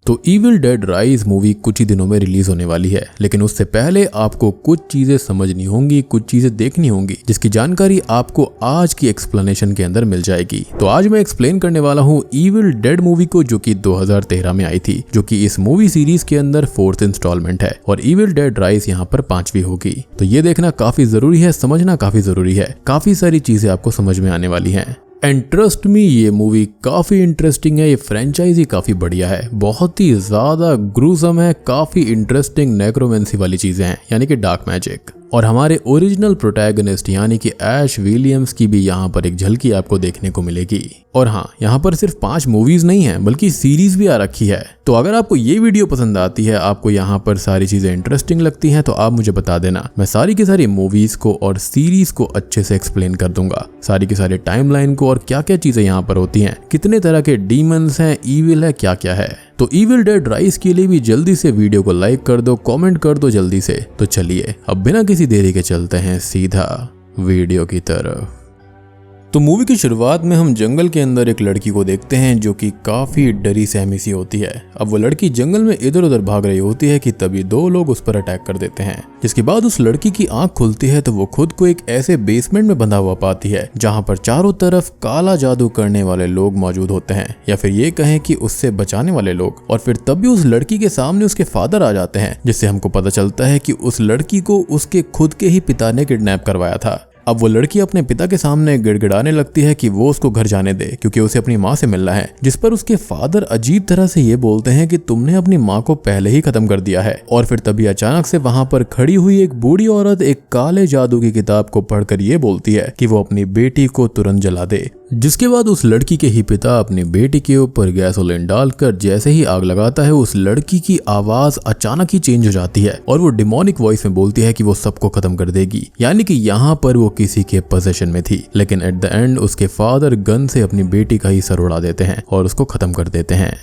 तो evil dead rise movie कुछ ही दिनों में रिलीज होने वाली है, लेकिन उससे पहले आपको कुछ चीजें समझनी होंगी, कुछ चीजें देखनी होंगी, जिसकी जानकारी आपको आज की एक्सप्लेनेशन के अंदर मिल जाएगी। तो आज मैं एक्सप्लेन करने वाला हूँ इविल डेड मूवी को, जो कि 2013 में आई थी, जो कि इस मूवी सीरीज के अंदर 4th इंस्टॉलमेंट है और इविल डेड राइज यहाँ पर 5वीं होगी। तो ये देखना काफी जरूरी है, समझना काफी जरूरी है, काफी सारी चीजें आपको समझ में आने वाली है। एंड ट्रस्ट मी, ये मूवी काफी इंटरेस्टिंग है, ये फ्रेंचाइजी काफी बढ़िया है, बहुत ही ज्यादा ग्रूसम है, काफी इंटरेस्टिंग नेक्रोमेंसी वाली चीजें हैं, यानी कि डार्क मैजिक। और हमारे ओरिजिनल प्रोटैगनिस्ट यानी कि ऐश विलियम्स की भी यहाँ पर एक झलकी आपको देखने को मिलेगी। और हाँ, यहाँ पर सिर्फ 5 मूवीज नहीं है, बल्कि सीरीज भी आ रखी है। तो अगर आपको ये वीडियो पसंद आती है, आपको यहाँ पर सारी चीजें इंटरेस्टिंग लगती हैं, तो आप मुझे बता देना, मैं सारी की सारी मूवीज को और सीरीज को अच्छे से एक्सप्लेन कर दूंगा, सारी की सारी टाइमलाइन को, और क्या क्या चीजें यहाँ पर होती हैं, कितने तरह के डीमंस हैं, ईविल है, क्या क्या है। तो इविल डेड राइज के लिए भी जल्दी से वीडियो को लाइक कर दो, कमेंट कर दो जल्दी से। तो चलिए अब बिना किसी देरी के चलते हैं सीधा वीडियो की तरफ। तो मूवी की शुरुआत में हम जंगल के अंदर एक लड़की को देखते हैं, जो कि काफी डरी सहमी सी होती है। अब वो लड़की जंगल में इधर उधर भाग रही होती है कि तभी 2 लोग उस पर अटैक कर देते हैं। जिसके बाद उस लड़की की आंख खुलती है तो वो खुद को एक ऐसे बेसमेंट में बंधा हुआ पाती है, जहां पर चारों तरफ काला जादू करने वाले लोग मौजूद होते हैं, या फिर ये कहें कि उससे बचाने वाले लोग। और फिर तभी उस लड़की के सामने उसके फादर आ जाते हैं, जिससे हमको पता चलता है कि उस लड़की को उसके खुद के ही पिता ने किडनैप करवाया था। अब वो लड़की अपने पिता के सामने गिड़गिड़ाने लगती है कि वो उसको घर जाने दे, क्योंकि उसे अपनी माँ से मिलना है। जिस पर उसके फादर अजीब तरह से ये बोलते हैं कि तुमने अपनी माँ को पहले ही खत्म कर दिया है। और फिर तभी अचानक से वहां पर खड़ी हुई एक बूढ़ी औरत एक काले जादू की किताब को पढ़कर ये बोलती है कि वो अपनी बेटी को तुरंत जला दे। जिसके बाद उस लड़की के ही पिता अपनी बेटी के ऊपर गैसोलीन डालकर जैसे ही आग लगाता है, उस लड़की की आवाज अचानक ही चेंज हो जाती है और वो डिमोनिक वॉइस में बोलती है कि वो सबको खत्म कर देगी, यानी कि यहाँ पर वो किसी के पोजेशन में थी। लेकिन एट द एंड उसके फादर गन से अपनी बेटी का ही सर उड़ा देते हैं और उसको खत्म कर देते हैं।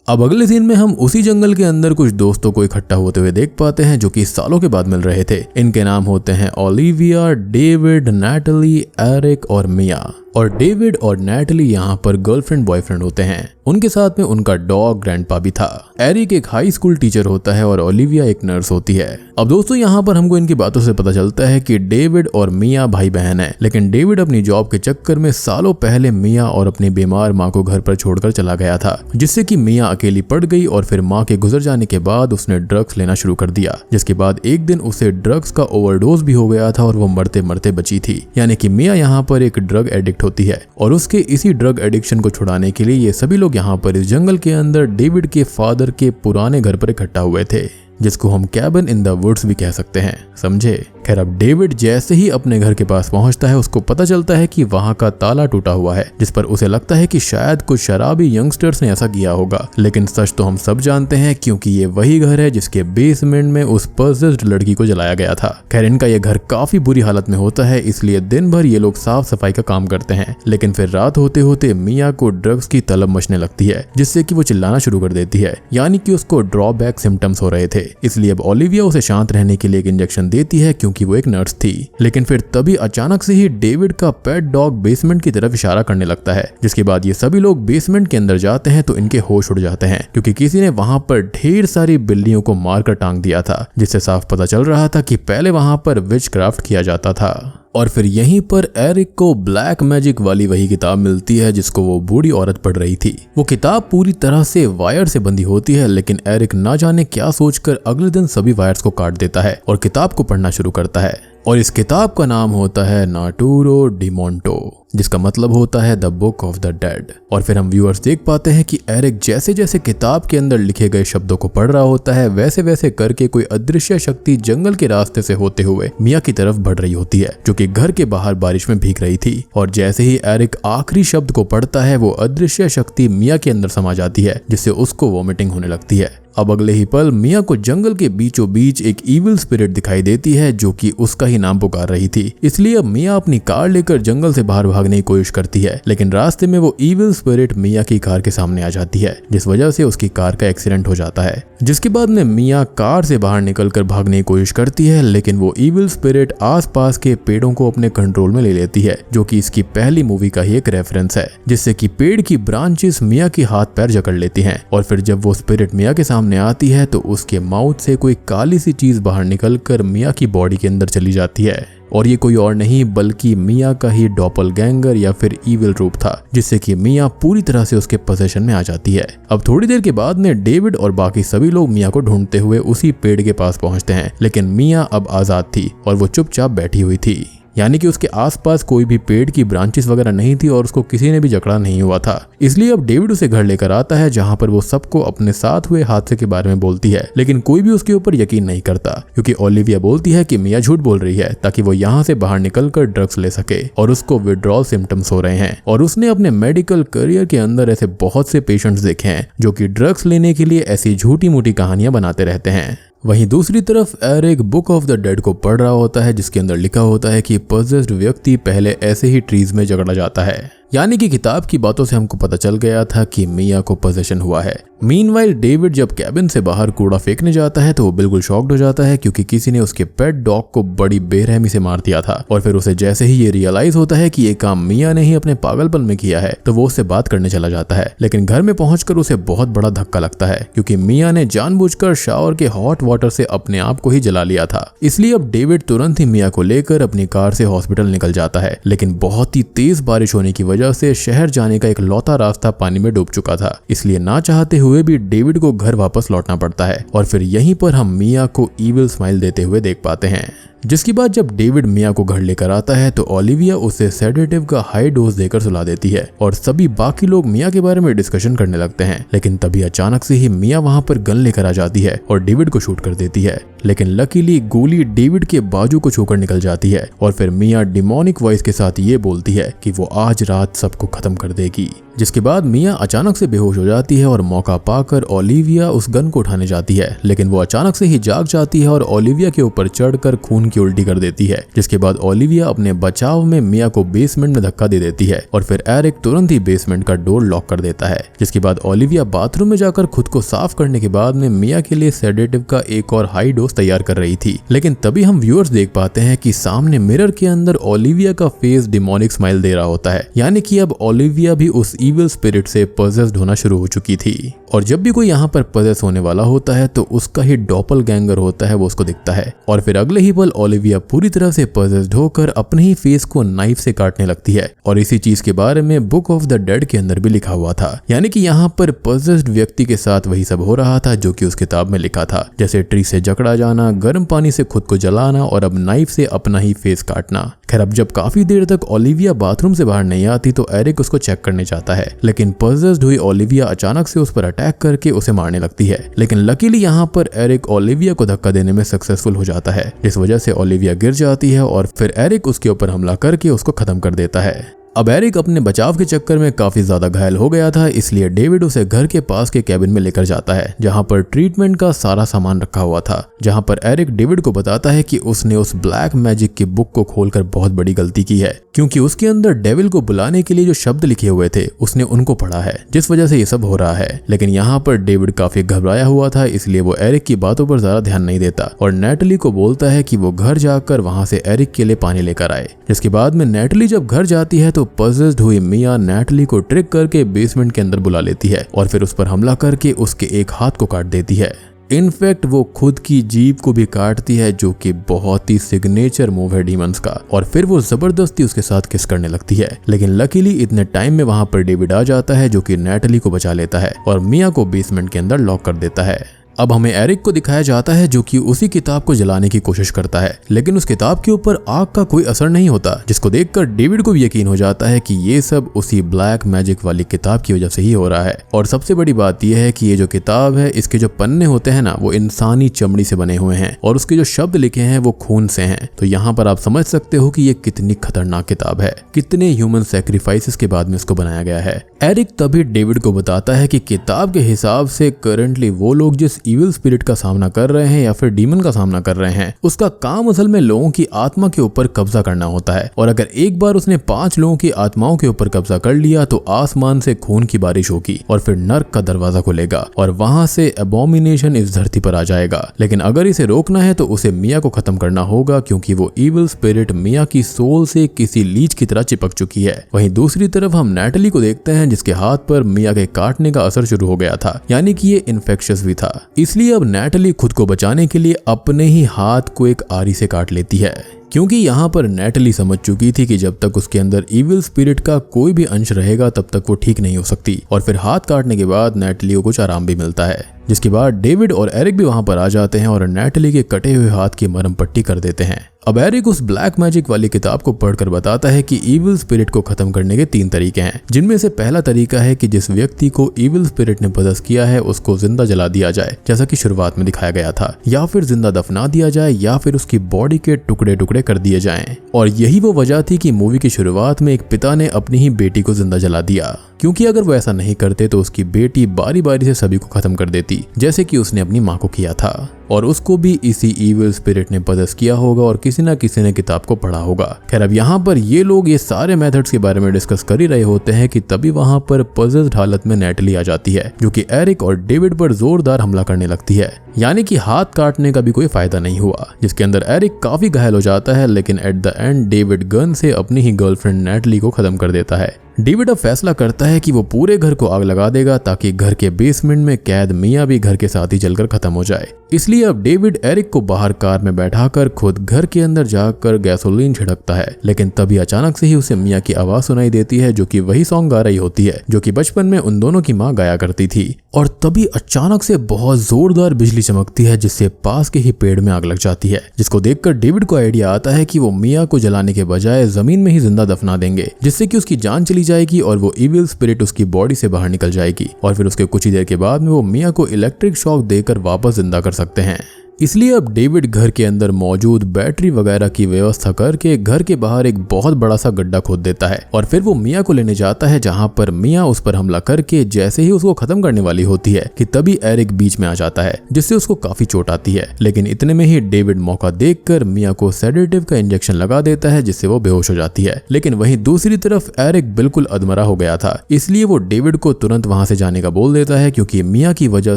अब अगले सीन में हम उसी जंगल के अंदर कुछ दोस्तों को इकट्ठा होते हुए देख पाते हैं, जो कि सालों के बाद मिल रहे थे। इनके नाम होते हैं ओलिविया, डेविड, नैटली, एरिक और मिया। और डेविड और नैटली यहाँ पर गर्लफ्रेंड बॉयफ्रेंड होते हैं। उनके साथ में उनका डॉग ग्रैंडपा भी था। एरिक एक हाई स्कूल टीचर होता है और ओलिविया एक नर्स होती है। अब दोस्तों, यहाँ पर हमको इनकी बातों से पता चलता है कि डेविड और मिया भाई बहन है, लेकिन डेविड अपनी जॉब के चक्कर में सालों पहले मिया और अपनी बीमार माँ को घर पर छोड़कर चला गया था, जिससे कि मिया अकेली पड़ गई। और फिर माँ के गुजर जाने के बाद उसने ड्रग्स लेना शुरू कर दिया, जिसके बाद एक दिन उसे ड्रग्स का ओवरडोज भी हो गया था और वो मरते मरते बची थी। यानी कि मिया यहाँ पर एक ड्रग एडिक्ट होती है और उसके इसी ड्रग एडिक्शन को छुड़ाने के लिए ये सभी लोग यहाँ पर इस जंगल के अंदर डेविड के फादर के पुराने घर पर इकट्ठा हुए थे, जिसको हम कैबिन इन द वुड्स भी कह सकते हैं, समझे। खैर, अब डेविड जैसे ही अपने घर के पास पहुंचता है, उसको पता चलता है कि वहां का ताला टूटा हुआ है, जिस पर उसे लगता है कि शायद कुछ शराबी यंगस्टर्स ने ऐसा किया होगा। लेकिन सच तो हम सब जानते हैं, क्योंकि ये वही घर है जिसके बेसमेंट में उस पोजेस्ड लड़की को जलाया गया था। खैर, इनका ये घर काफी बुरी हालत में होता है, इसलिए दिन भर ये लोग साफ सफाई का काम करते हैं। लेकिन फिर रात होते होते मिया को ड्रग्स की तलब मचने लगती है, जिससे कि वो चिल्लाना शुरू कर देती है, यानी कि उसको ड्रॉबैक सिम्टम्स हो रहे थे। इसलिए अब ओलिविया उसे शांत रहने के लिए एक इंजेक्शन देती है, क्योंकि वो एक नर्स थी। लेकिन फिर तभी अचानक से ही डेविड का पेट डॉग बेसमेंट की तरफ इशारा करने लगता है, जिसके बाद ये सभी लोग बेसमेंट के अंदर जाते हैं तो इनके होश उड़ जाते हैं, क्योंकि किसी ने वहां पर ढेर सारी बिल्लियों को मारकर टांग दिया था, जिससे साफ पता चल रहा था कि पहले वहां पर विच क्राफ्ट किया जाता था। और फिर यहीं पर एरिक को ब्लैक मैजिक वाली वही किताब मिलती है जिसको वो बूढ़ी औरत पढ़ रही थी। वो किताब पूरी तरह से वायर से बंधी होती है, लेकिन एरिक ना जाने क्या सोचकर अगले दिन सभी वायर्स को काट देता है और किताब को पढ़ना शुरू करता है। और इस किताब का नाम होता है नाटूरो डिमोंटो, जिसका मतलब होता है the book of the dead. और फिर हम व्यूअर्स देख पाते हैं कि एरिक जैसे जैसे किताब के अंदर लिखे गए शब्दों को पढ़ रहा होता है, वैसे वैसे करके कोई अदृश्य शक्ति जंगल के रास्ते से होते हुए मिया की तरफ बढ़ रही होती है, जो कि घर के बाहर बारिश में भीग रही थी। और जैसे ही एरिक आखिरी शब्द को पढ़ता है, वो अदृश्य शक्ति मिया के अंदर समा जाती है, जिससे उसको वॉमिटिंग होने लगती है। अब अगले ही पल मिया को जंगल के बीचों बीच एक इविल स्पिरिट दिखाई देती है जो कि उसका ही नाम पुकार रही थी। इसलिए अब मिया अपनी कार लेकर जंगल से बाहर भागने की कोशिश करती है, लेकिन रास्ते में वो इविल स्पिरिट मिया की कार के सामने आ जाती है, जिस वजह से उसकी कार का एक्सीडेंट हो जाता है। जिसके बाद में मिया कार से बाहर निकलकर भागने की कोशिश करती है, लेकिन वो इविल स्पिरिट आसपास के पेड़ों को अपने कंट्रोल में ले लेती है, जो कि इसकी पहली मूवी का ही एक रेफरेंस है, जिससे कि पेड़ की ब्रांचेस मिया की हाथ पैर जकड़ लेती हैं। और फिर जब वो स्पिरिट मिया के सामने आती है तो उसके माउथ से कोई काली सी चीज बाहर निकलकर मिया की बॉडी के अंदर चली जाती है, और ये कोई और नहीं बल्कि मिया का ही डॉपलगैंगर या फिर इविल रूप था, जिससे कि मिया पूरी तरह से उसके पोजीशन में आ जाती है। अब थोड़ी देर के बाद में डेविड और बाकी सभी लोग मिया को ढूंढते हुए उसी पेड़ के पास पहुंचते हैं, लेकिन मिया अब आजाद थी और वो चुपचाप बैठी हुई थी, यानी कि उसके आसपास कोई भी पेड़ की ब्रांचेस वगैरह नहीं थी और उसको किसी ने भी जकड़ा नहीं हुआ था। इसलिए अब डेविड उसे घर लेकर आता है, जहां पर वो सबको अपने साथ हुए हादसे के बारे में बोलती है, लेकिन कोई भी उसके ऊपर यकीन नहीं करता, क्योंकि ओलिविया बोलती है कि मिया झूठ बोल रही है ताकि वो यहाँ से बाहर निकलकर ड्रग्स ले सके, और उसको विड्रॉल सिम्टम्स हो रहे हैं। और उसने अपने मेडिकल करियर के अंदर ऐसे बहुत से पेशेंट्स देखे हैं जो कि ड्रग्स लेने के लिए ऐसी झूठी मूठी कहानियां बनाते रहते हैं। वहीं दूसरी तरफ Eric book of the dead को पढ़ रहा होता है, जिसके अंदर लिखा होता है कि पॉसेस्ड व्यक्ति पहले ऐसे ही ट्रीज में जकड़ा जाता है, यानी कि किताब की बातों से हमको पता चल गया था कि मिया को पोजेशन हुआ है। मीनवाइल डेविड जब कैबिन से बाहर कूड़ा फेंकने जाता है तो वो बिल्कुल शॉक्ड हो जाता है, क्योंकि किसी ने उसके पेट डॉग को बड़ी बेरहमी से मार दिया था। और फिर उसे जैसे ही ये रियलाइज होता है कि ये काम मिया ने ही अपने पागलपन में किया है, तो वो उससे बात करने चला जाता है। लेकिन घर में पहुंचकर उसे बहुत बड़ा धक्का लगता है, क्योंकि मिया ने जानबूझकर शावर के हॉट वाटर से अपने आप को ही जला लिया था। इसलिए अब डेविड तुरंत ही मिया को लेकर अपनी कार से हॉस्पिटल निकल जाता है, लेकिन बहुत ही तेज बारिश होने की वजह से शहर जाने का एक लौता रास्ता पानी में डूब चुका था। इसलिए ना चाहते हुए भी डेविड को घर वापस लौटना पड़ता है, और फिर यहीं पर हम मिया को इविल स्माइल देते हुए देख पाते हैं। जिसके बाद जब डेविड मिया को घर लेकर आता है तो ओलिविया उसे सेडेटिव का हाई डोज देकर सुला देती है, और सभी बाकी लोग मिया के बारे में डिस्कशन करने लगते हैं। लेकिन तभी अचानक से ही मिया वहां पर गन लेकर आ जाती है और डेविड को शूट कर देती है, लेकिन लकीली गोली डेविड के बाजू को छूकर निकल जाती है। और फिर मिया डिमोनिक वॉइस के साथ ये बोलती है कि वो आज रात सबको खत्म कर देगी। जिसके बाद मिया अचानक से बेहोश हो जाती है और मौका पाकर ओलिविया उस गन को उठाने जाती है, लेकिन वो अचानक से ही जाग जाती है और ओलिविया के ऊपर चढ़कर खून की उल्टी कर देती है। जिसके बाद ओलिविया अपने बचाव में मिया को बेसमेंट में धक्का दे देती है, और फिर एरिक तुरंत ही बेसमेंट का डोर लॉक कर देता है। जिसके बाद ओलिविया बाथरूम में जाकर खुद को साफ करने के बाद में मिया के लिए सेडेटिव का एक और हाई डोज तैयार कर रही थी। लेकिन तभी हम व्यूअर्स देख पाते हैं कि सामने मिरर के अंदर ओलिविया का फेस डिमोनिक स्माइल दे रहा होता है, यानी कि अब ओलिविया भी उस इविल स्पिरिट से पोजेस्ड होना शुरू हो चुकी थी। और जब भी कोई यहाँ पर पोजेस होने वाला होता है तो उसका ही डॉपलगैंगर होता है, वो उसको दिखता है। और फिर अगले ही पल ओलिविया पूरी तरह से पोजेस्ड होकर अपने ही फेस को नाइफ से काटने लगती है, और इसी चीज के बारे में बुक ऑफ द डेड के अंदर भी लिखा हुआ था, यानी कि यहाँ पर पोजेस्ड व्यक्ति के साथ वही सब हो रहा था जो कि उस किताब में लिखा था, जैसे ट्री से जकड़ा जाना, गर्म पानी से खुद को जलाना और अब नाइफ से अपना ही फेस काटना। खैर अब जब काफी देर तक ओलिविया बाथरूम से बाहर नहीं आती तो एरिक उसको चेक करने चाहता है, लेकिन पोजेस्ड हुई ओलिविया अचानक से उस पर अटैक करके उसे मारने लगती है। लेकिन लकीली यहाँ पर एरिक ओलिविया को धक्का देने में सक्सेसफुल हो जाता है, जिस वजह से ओलिविया गिर जाती है और फिर एरिक उसके ऊपर हमला करके उसको खत्म कर देता है। अब एरिक अपने बचाव के चक्कर में काफी ज्यादा घायल हो गया था, इसलिए डेविड उसे घर के पास के कैबिन में लेकर जाता है, जहां पर ट्रीटमेंट का सारा सामान रखा हुआ था। जहां पर एरिक डेविड को बताता है कि उसने उस ब्लैक मैजिक की बुक को खोलकर बहुत बड़ी गलती की है, क्योंकि उसके अंदर डेविल को बुलाने के लिए जो शब्द लिखे हुए थे उसने उनको पढ़ा है, जिस वजह से ये सब हो रहा है। लेकिन यहाँ पर डेविड काफी घबराया हुआ था, इसलिए वो एरिक की बातों पर ज्यादा ध्यान नहीं देता और नैटली को बोलता है कि वो घर जाकर वहां से एरिक के लिए पानी लेकर आए। जिसके बाद में नैटली जब घर जाती है तो पोजेस्ड हुई मिया नैटली को ट्रिक करके बेसमेंट के अंदर बुला लेती है और फिर उस पर हमला करके उसके एक हाथ को काट देती है। इनफैक्ट वो खुद की जीभ को भी काटती है, जो कि बहुत ही सिग्नेचर मूव है डीमंस का, और फिर वो जबरदस्ती उसके साथ किस करने लगती है। लेकिन लकीली इतने टाइम में वहां पर डेविड आ जाता है, जो कि नैटली को बचा लेता है और मिया को बेसमेंट के अंदर लॉक कर देता है। अब हमें एरिक को दिखाया जाता है जो कि उसी किताब को जलाने की कोशिश करता है, लेकिन उस किताब के ऊपर आग का कोई असर नहीं होता, जिसको देखकर डेविड को भी यकीन हो जाता है कि ये सब उसी ब्लैक मैजिक वाली किताब की वजह से ही हो रहा है। और सबसे बड़ी बात यह है कि ये जो किताब है, इसके जो पन्ने होते हैं ना, वो इंसानी चमड़ी से बने हुए हैं और उसके जो शब्द लिखे हैं वो खून से हैं। तो यहाँ पर आप समझ सकते हो कि ये कितनी खतरनाक किताब है, कितने ह्यूमन सैक्रिफाइसेस के बाद में इसको बनाया गया है। एरिक तभी डेविड को बताता है कि किताब के हिसाब से करंटली वो लोग जिस इविल स्पिरिट का सामना कर रहे हैं या फिर डीमन का सामना कर रहे हैं, उसका काम असल में लोगों की आत्मा के ऊपर कब्जा करना होता है। और अगर एक बार उसने 5 लोगों की आत्माओं के ऊपर कब्जा कर लिया तो आसमान से खून की बारिश होगी और फिर नर्क का दरवाजा खुलेगा और वहां से एबोमिनेशन इस धरती पर आ जाएगा। लेकिन अगर इसे रोकना है तो उसे मिया को खत्म करना होगा, क्योंकि वो इविल स्पिरिट मिया की सोल से किसी लीच की तरह चिपक चुकी है। वहीं दूसरी तरफ हम नैटली को देखते हैं, जिसके हाथ पर मिया के काटने का असर शुरू हो गया था, यानी कि ये इन्फेक्शियस भी था। इसलिए अब नैटली खुद को बचाने के लिए अपने ही हाथ को एक आरी से काट लेती है, क्योंकि यहाँ पर नैटली समझ चुकी थी कि जब तक उसके अंदर इविल स्पिरिट का कोई भी अंश रहेगा तब तक वो ठीक नहीं हो सकती। और फिर हाथ काटने के बाद नैटली को कुछ आराम भी मिलता है, जिसके बाद डेविड और एरिक भी वहां पर आ जाते हैं और नैटली के कटे हुए हाथ की मरहम पट्टी कर देते हैं। अब एरिक उस ब्लैक मैजिक वाली किताब को पढ़कर बताता है कि इविल स्पिरिट को खत्म करने के 3 तरीके हैं, जिनमें से पहला तरीका है कि जिस व्यक्ति को इविल स्पिरिट ने पजस किया है उसको जिंदा जला दिया जाए, जैसा कि शुरुआत में दिखाया गया था, या फिर जिंदा दफना दिया जाए, या फिर उसकी बॉडी के टुकड़े टुकड़े कर दिए जाएं। और यही वो वजह थी कि मूवी की शुरुआत में एक पिता ने अपनी ही बेटी को जिंदा जला दिया, क्योंकि अगर वो ऐसा नहीं करते तो उसकी बेटी बारी बारी से सभी को खत्म कर देती, जैसे कि उसने अपनी माँ को किया था। और उसको भी इसी इविल स्पिरिट ने पजस किया होगा और किसी न किसी ने किताब को पढ़ा होगा। खैर, अब यहाँ पर ये लोग ये सारे मेथड्स के बारे में डिस्कस कर ही रहे होते हैं कि तभी वहां पर पजस्ड हालत में नैटली आ जाती है, जो कि एरिक और डेविड पर जोरदार हमला करने लगती है। यानी कि हाथ काटने का भी कोई फायदा नहीं हुआ, जिसके अंदर एरिक काफी घायल हो जाता है, लेकिन at the end David gun से अपनी ही गर्लफ्रेंड नैटली को खत्म कर देता है। डेविड अब फैसला करता है कि वो पूरे घर को आग लगा देगा ताकि घर के बेसमेंट में कैद मिया भी घर के साथ ही जलकर खत्म हो जाए। इसलिए अब डेविड एरिक को बाहर कार में बैठाकर खुद घर के अंदर जाकर गैसोलीन छिड़कता है, लेकिन तभी अचानक से ही उसे मिया की आवाज सुनाई देती है, जो कि वही सॉन्ग गा रही होती है जो कि बचपन में उन दोनों की माँ गाया करती थी। और तभी अचानक से बहुत जोरदार बिजली चमकती है, जिससे पास के ही पेड़ में आग लग जाती है, जिसको देखकर डेविड को आइडिया आता है कि वो मिया को जलाने के बजाय जमीन में ही जिंदा दफना देंगे, जिससे कि उसकी जान चली जाएगी और वो इविल स्पिरिट उसकी बॉडी से बाहर निकल जाएगी। और फिर उसके कुछ ही देर के बाद में वो मिया को इलेक्ट्रिक शॉक देकर वापस जिंदा कर सकते हैं। इसलिए अब डेविड घर के अंदर मौजूद बैटरी वगैरह की व्यवस्था करके घर के बाहर एक बहुत बड़ा सा गड्ढा खोद देता है और फिर वो मिया को लेने जाता है, जहां पर मिया उस पर हमला करके जैसे ही उसको खत्म करने वाली होती है कि तभी एरिक बीच में आ जाता है, जिससे उसको काफी चोट आती है। लेकिन इतने में ही डेविड मौका देखकर मिया को सेडेटिव का इंजेक्शन लगा देता है, जिससे वो बेहोश हो जाती है। लेकिन वहीं दूसरी तरफ एरिक बिल्कुल अधमरा हो गया था, इसलिए वो डेविड को तुरंत वहां से जाने का बोल देता है, क्योंकि मिया की वजह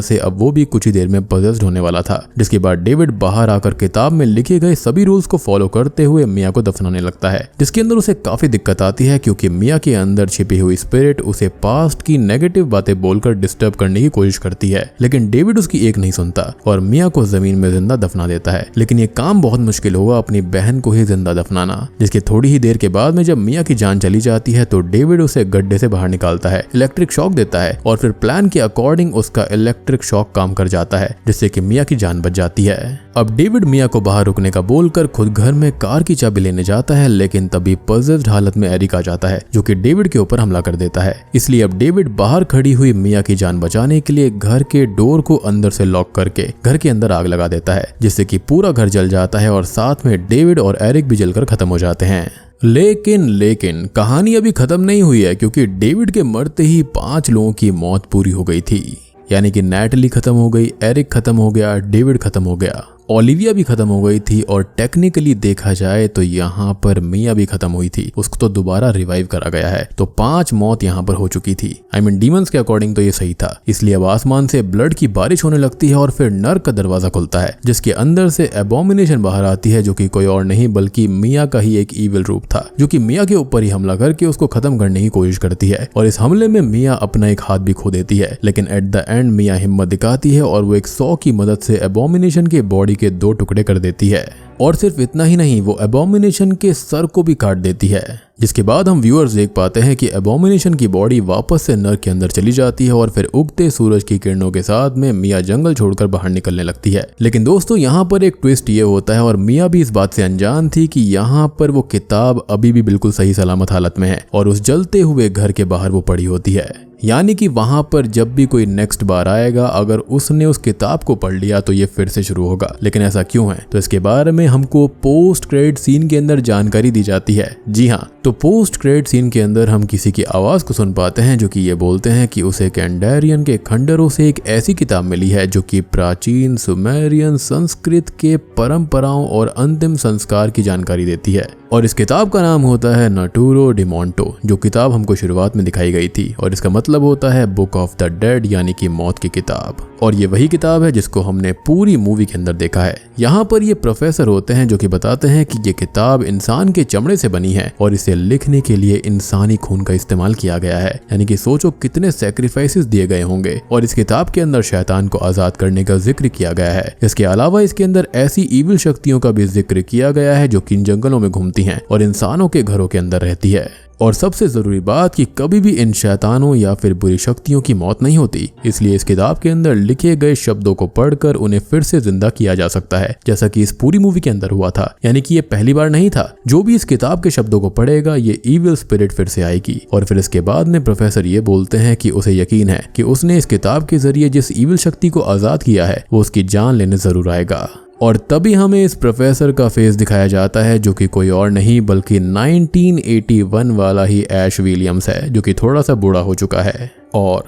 से अब वो भी कुछ ही देर में पजेस्ड होने वाला था। जिसके बाद डेविड बाहर आकर किताब में लिखे गए सभी रूल्स को फॉलो करते हुए मिया को दफनाने लगता है, जिसके अंदर उसे काफी दिक्कत आती है, क्योंकि मिया के अंदर छिपी हुई स्पिरिट उसे पास्ट की नेगेटिव बातें बोलकर डिस्टर्ब करने की कोशिश करती है। लेकिन डेविड उसकी एक नहीं सुनता और मिया को जमीन में जिंदा दफना देता है। लेकिन ये काम बहुत मुश्किल होगा अपनी बहन को ही जिंदा दफनाना, जिसके थोड़ी ही देर के बाद में जब मिया की जान चली जाती है तो डेविड उसे गड्ढे से बाहर निकालता है, इलेक्ट्रिक शॉक देता है और फिर प्लान के अकॉर्डिंग उसका इलेक्ट्रिक शॉक काम कर जाता है, जिससे कि मिया की जान बच जाती है। अब डेविड मिया को बाहर रुकने का बोलकर खुद घर में कार की चाबी लेने जाता है, लेकिन तभी पजेस्ड हालत में एरिक आ जाता है, जो कि डेविड के ऊपर हमला कर देता है। इसलिए अब डेविड बाहर खड़ी हुई मिया की जान बचाने के लिए घर के डोर को अंदर से लॉक करके घर के अंदर आग लगा देता है, जिससे कि पूरा घर जल जाता है और साथ में डेविड और एरिक भी जलकर खत्म हो जाते हैं। लेकिन कहानी अभी खत्म नहीं हुई है, क्योंकि डेविड के मरते ही 5 लोगों की मौत पूरी हो गई थी। यानी कि नैटली खत्म हो गई, एरिक खत्म हो गया, डेविड खत्म हो गया, ओलिविया भी खत्म हो गई थी और टेक्निकली देखा जाए तो यहाँ पर मिया भी खत्म हुई थी, उसको तो दोबारा रिवाइव करा गया है। तो 5 मौत यहाँ पर हो चुकी थी। डीमंस के अकॉर्डिंग तो ये सही था। इसलिए अब आसमान से ब्लड की बारिश होने लगती है और फिर नर्क का दरवाजा खुलता है, जिसके अंदर से एबोमिनेशन बाहर आती है, जो कि कोई और नहीं बल्कि मिया का ही एक ईविल रूप था, जो कि मिया के ऊपर ही हमला करके उसको खत्म करने की कोशिश करती है। और इस हमले में मिया अपना एक हाथ भी खो देती है, लेकिन एट द एंड मिया हिम्मत दिखाती है और वो एक सॉ की मदद से एबोमिनेशन के बॉडी के 2 टुकड़े कर देती है। और सिर्फ इतना ही नहीं, वो एबोमिनेशन के सर को भी काट देती है, जिसके बाद हम व्यूअर्स देख पाते हैं कि एबोमिनेशन की बॉडी वापस से नर्क के अंदर चली जाती है और फिर उगते सूरज की किरणों के साथ में मिया जंगल छोड़कर बाहर निकलने लगती है। लेकिन दोस्तों, यहाँ पर एक ट्विस्ट ये होता है और मिया भी इस बात से अनजान थी कि यहाँ पर वो किताब अभी भी बिल्कुल सही सलामत हालत में है और उस जलते हुए घर के बाहर वो पड़ी होती है। यानी कि वहां पर जब भी कोई नेक्स्ट बार आएगा, अगर उसने उस किताब को पढ़ लिया तो ये फिर से शुरू होगा। लेकिन ऐसा क्यों है, तो इसके बारे में में हमको पोस्ट क्रेडिट सीन के अंदर जानकारी दी जाती है। जी हाँ, तो पोस्ट क्रेडिट सीन के अंदर हम किसी की आवाज को सुन पाते हैं जो कि ये बोलते हैं कि उसे कैंडेरियन के खंडरों से एक ऐसी किताब मिली है जो कि प्राचीन सुमेरियन संस्कृत के परंपराओं और अंतिम संस्कार की जानकारी देती है। और इस किताब का नाम होता है नटूरो डिमोंटो, जो किताब हमको शुरुआत में दिखाई गई थी, और इसका मतलब होता है बुक ऑफ द डेड यानी कि मौत की किताब। और ये वही किताब है जिसको हमने पूरी मूवी के अंदर देखा है। यहाँ पर ये प्रोफेसर होते हैं जो कि बताते हैं कि ये किताब इंसान के चमड़े से बनी है और इसे लिखने के लिए इंसानी खून का इस्तेमाल किया गया है। यानी कि सोचो कितने सैक्रिफाइसेस दिए गए होंगे। और इस किताब के अंदर शैतान को आजाद करने का जिक्र किया गया है। इसके अलावा इसके अंदर ऐसी ईविल शक्तियों का भी जिक्र किया गया है जो कि इन जंगलों में घूमती हैं और इंसानों के घरों के अंदर रहती है। और सबसे जरूरी बात कि कभी भी इन शैतानों या फिर बुरी शक्तियों की मौत नहीं होती, इसलिए इस किताब के अंदर लिखे गए शब्दों को पढ़कर उन्हें फिर से जिंदा किया जा सकता है, जैसा कि इस पूरी मूवी के अंदर हुआ था। यानी कि ये पहली बार नहीं था। जो भी इस किताब के शब्दों को पढ़ेगा ये ईविल स्पिरिट फिर से आएगी। और फिर इसके बाद में प्रोफेसर ये बोलते हैं कि उसे यकीन है कि उसने इस किताब के जरिए जिस ईविल शक्ति को आजाद किया है वो उसकी जान लेने जरूर आएगा। और तभी हमें इस प्रोफेसर का फेस दिखाया जाता है जो कि कोई और नहीं बल्कि 1981 वाला ही ऐश विलियम्स है, जो कि थोड़ा सा बूढ़ा हो चुका है। और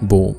बूम,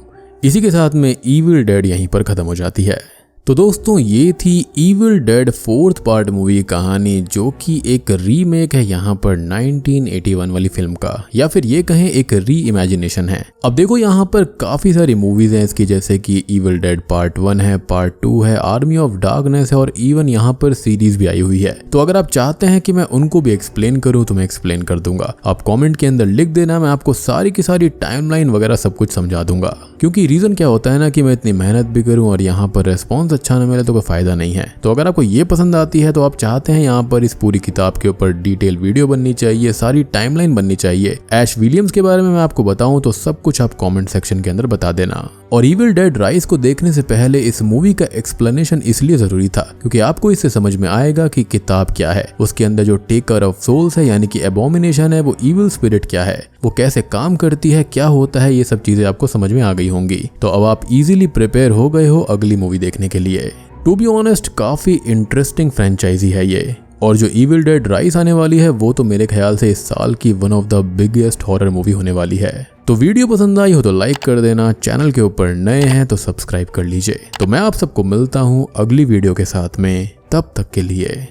इसी के साथ में ईविल डेड यहीं पर खत्म हो जाती है। तो दोस्तों ये थी evil dead 4th part movie कहानी, जो कि एक रीमेक है यहाँ पर 1981 वाली फिल्म का, या फिर ये कहें एक री इमेजिनेशन है। अब देखो यहाँ पर काफी सारी मूवीज हैं इसकी, जैसे कि ईविल डेड पार्ट 1 है, पार्ट 2 है, आर्मी ऑफ डार्कनेस है, और इवन यहाँ पर सीरीज भी आई हुई है। तो अगर आप चाहते हैं कि मैं उनको भी एक्सप्लेन करूँ तो मैं एक्सप्लेन कर दूंगा। आप कॉमेंट के अंदर लिख देना, मैं आपको सारी की सारी टाइमलाइन वगैरह सब कुछ समझा दूंगा। क्योंकि रीजन क्या होता है ना कि मैं इतनी मेहनत भी करूँ और यहाँ पर रेस्पॉन्स अच्छा न मिले तो कोई फायदा नहीं है। तो अगर आपको ये पसंद आती है तो आप चाहते हैं यहाँ पर इस पूरी किताब के ऊपर डिटेल वीडियो बननी चाहिए, सारी टाइमलाइन बननी चाहिए, ऐश विलियम्स के बारे में मैं आपको बताऊं, तो सब कुछ आप कमेंट सेक्शन के अंदर बता देना। और ईविल डेड राइज को देखने से पहले इस मूवी का एक्सप्लेनेशन इसलिए जरूरी था क्योंकि आपको इससे समझ में आएगा कि किताब क्या है, उसके अंदर जो टेकर ऑफ सोल्स है यानी कि एबोमिनेशन है, वो ईविल स्पिरिट क्या है, वो कैसे काम करती है, क्या होता है, ये सब चीजें आपको समझ में आ गई होंगी। तो अब आप इजीली प्रिपेयर हो गए हो अगली मूवी देखने के लिए। टू बी ऑनेस्ट काफी इंटरेस्टिंग फ्रेंचाइजी है ये। और जो ईविल डेड राइज आने वाली है वो तो मेरे ख्याल से इस साल की one of the biggest horror movie होने वाली है। तो वीडियो पसंद आई हो तो लाइक कर देना, चैनल के ऊपर नए हैं तो सब्सक्राइब कर लीजिए। तो मैं आप सबको मिलता हूँ अगली वीडियो के साथ में, तब तक के लिए